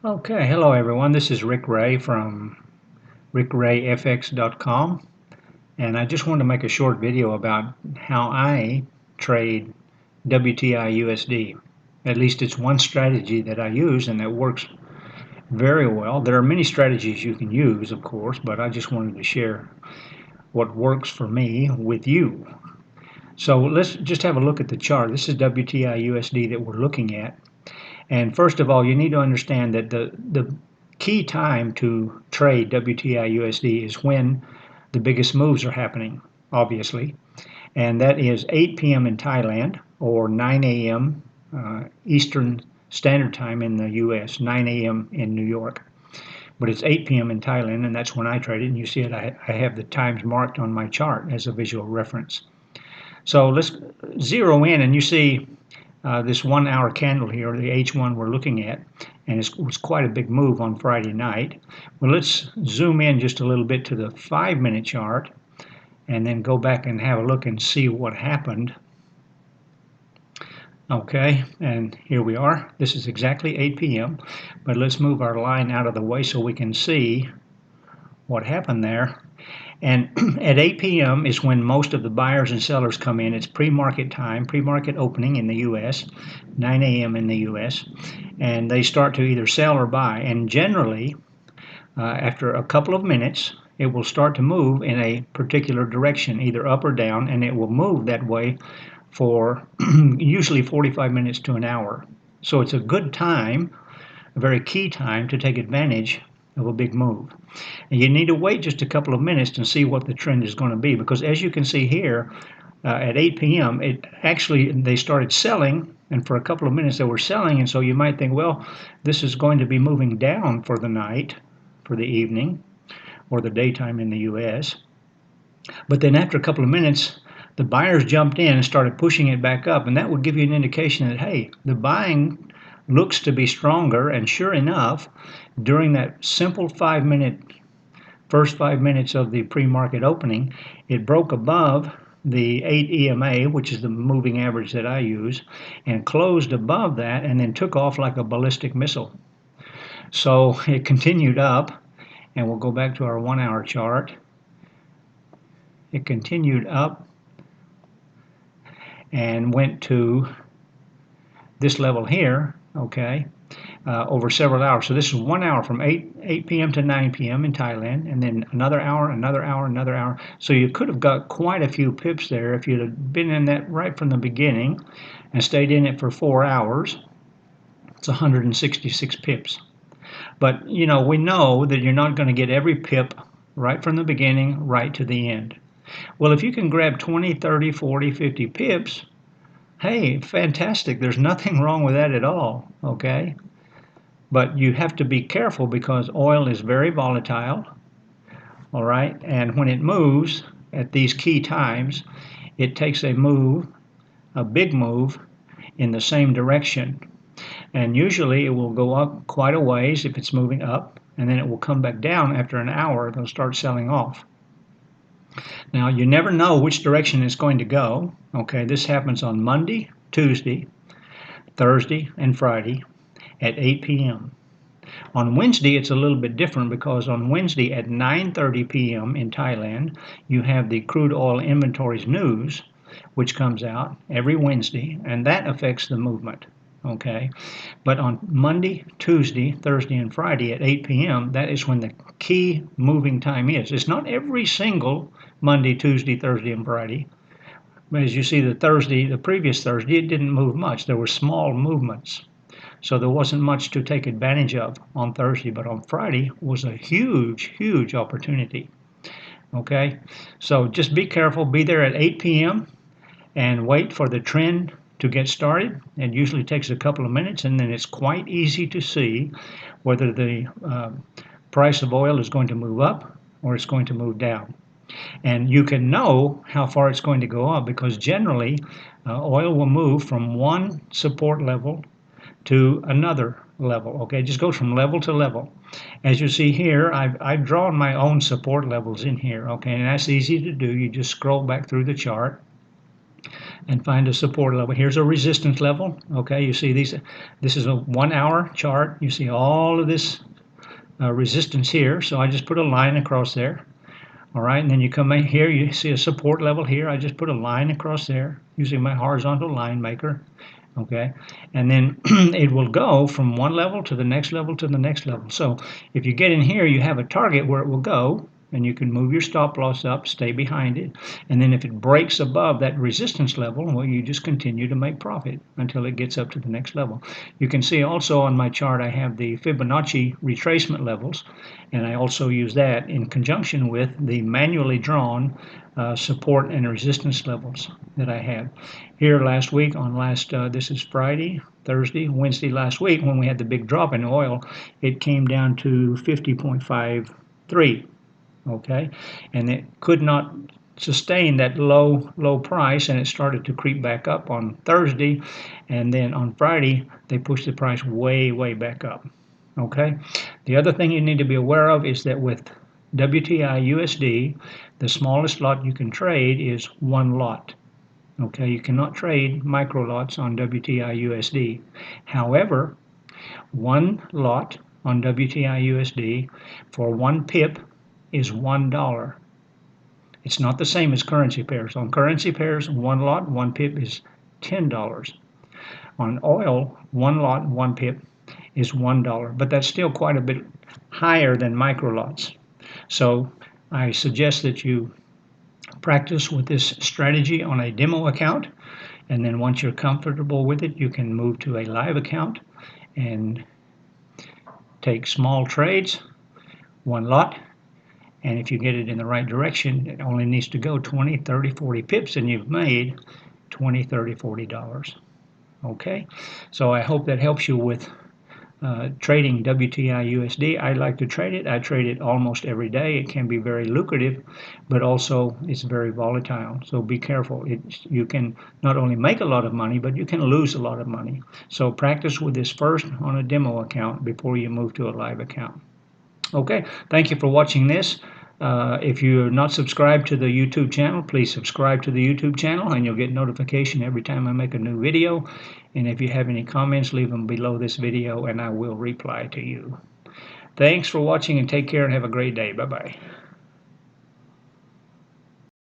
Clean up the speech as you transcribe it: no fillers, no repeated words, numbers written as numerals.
Okay, hello everyone. This is Rick Ray from rickrayfx.com, and I just wanted to make a short video about how I trade WTIUSD. At least it's one strategy that I use and that works very well. There are many strategies you can use, of course, but I just wanted to share what works for me with you. So let's just have a look at the chart. This is WTIUSD that we're looking at. And first of all, you need to understand that the key time to trade WTI USD is when the biggest moves are happening, obviously. And that is 8 p.m. in Thailand or 9 a.m. Eastern Standard Time in the US, 9 a.m. in New York. But it's 8 p.m. in Thailand, and that's when I trade it. And you see it, I have the times marked on my chart as a visual reference. So let's zero in, and you see this 1 hour candle here, the H1 we're looking at, and it was quite a big move on Friday night. Well, let's zoom in just a little bit to the 5-minute chart and then go back and have a look and see what happened. Okay, and here we are. This is exactly 8 p.m., but let's move our line out of the way so we can see what happened there. And at 8 p.m. is when most of the buyers and sellers come in. It's pre-market time, pre-market opening in the U.S., 9 a.m. in the U.S., and they start to either sell or buy. And generally, after a couple of minutes, it will start to move in a particular direction, either up or down, and it will move that way for usually 45 minutes to an hour. So it's a good time, a very key time to take advantage of a big move. And you need to wait just a couple of minutes to see what the trend is going to be, because as you can see here, at 8 p.m. They started selling, and for a couple of minutes they were selling, and so you might think, well, this is going to be moving down for the night, for the evening, or the daytime in the U.S. But then after a couple of minutes, the buyers jumped in and started pushing it back up, and that would give you an indication that, hey, the buying looks to be stronger. And sure enough, during that simple first 5 minutes of the pre-market opening, it broke above the 8 EMA, which is the moving average that I use, and closed above that and then took off like a ballistic missile. So it continued up, and we'll go back to our 1 hour chart. It continued up and went to this level here, okay, over several hours. So this is 1 hour from 8 p.m. to 9 p.m. in Thailand, and then another hour, another hour, another hour. So you could have got quite a few pips there if you'd have been in that right from the beginning and stayed in it for 4 hours. It's 166 pips. But you know, we know that you're not going to get every pip right from the beginning right to the end. Well, if you can grab 20, 30, 40, 50 pips, hey, fantastic. There's nothing wrong with that at all, okay? But you have to be careful because oil is very volatile, all right? And when it moves at these key times, it takes a move, a big move, in the same direction. And usually it will go up quite a ways if it's moving up, and then it will come back down after an hour. They'll start selling off. Now, you never know which direction it's going to go. Okay, this happens on Monday, Tuesday, Thursday, and Friday at 8 p.m. On Wednesday, it's a little bit different because on Wednesday at 9:30 p.m. in Thailand, you have the crude oil inventories news, which comes out every Wednesday, and that affects the movement. Okay, but on Monday, Tuesday, Thursday, and Friday at 8 p.m., that is when the key moving time is. It's not every single Monday, Tuesday, Thursday, and Friday. As you see, the previous Thursday, it didn't move much. There were small movements. So there wasn't much to take advantage of on Thursday, but on Friday was a huge, huge opportunity. Okay, so just be careful. Be there at 8 p.m. and wait for the trend to get started. It usually takes a couple of minutes, and then it's quite easy to see whether the price of oil is going to move up or it's going to move down. And you can know how far it's going to go up because generally oil will move from one support level to another level. Okay, it just goes from level to level. As you see here, I've drawn my own support levels in here. Okay, and that's easy to do. You just scroll back through the chart and find a support level. Here's a resistance level. Okay, you see these. This is a 1 hour chart. You see all of this resistance here. So I just put a line across there. All right, and then you come in here, you see a support level here. I just put a line across there using my horizontal line maker. Okay, and then it will go from one level to the next level to the next level. So if you get in here, you have a target where it will go, and you can move your stop loss up, stay behind it, and then if it breaks above that resistance level, well, you just continue to make profit until it gets up to the next level. You can see also on my chart I have the Fibonacci retracement levels, and I also use that in conjunction with the manually drawn support and resistance levels that I have. Here last week on this is Friday, Thursday, Wednesday last week when we had the big drop in oil, it came down to 50.53. Okay, and it could not sustain that low price, and it started to creep back up on Thursday, and then on Friday they pushed the price way back up. Okay, the other thing you need to be aware of is that with WTIUSD, the smallest lot you can trade is one lot. Okay, you cannot trade micro lots on WTIUSD. However, one lot on WTIUSD for 1 pip is $1. It's not the same as currency pairs. On currency pairs, one lot, 1 pip is $10. On oil, one lot, 1 pip is $1, but that's still quite a bit higher than micro lots. So I suggest that you practice with this strategy on a demo account, and then once you're comfortable with it, you can move to a live account and take small trades, one lot, and if you get it in the right direction, it only needs to go 20, 30, 40 pips, and you've made $20, $30, $40. Okay, so I hope that helps you with trading WTIUSD. I like to trade it. I trade it almost every day. It can be very lucrative, but also it's very volatile. So be careful. You can not only make a lot of money, but you can lose a lot of money. So practice with this first on a demo account before you move to a live account. Okay, thank you for watching this. If you're not subscribed to the YouTube channel, please subscribe to the YouTube channel and you'll get notification every time I make a new video. And if you have any comments, leave them below this video and I will reply to you. Thanks for watching and take care and have a great day. Bye-bye.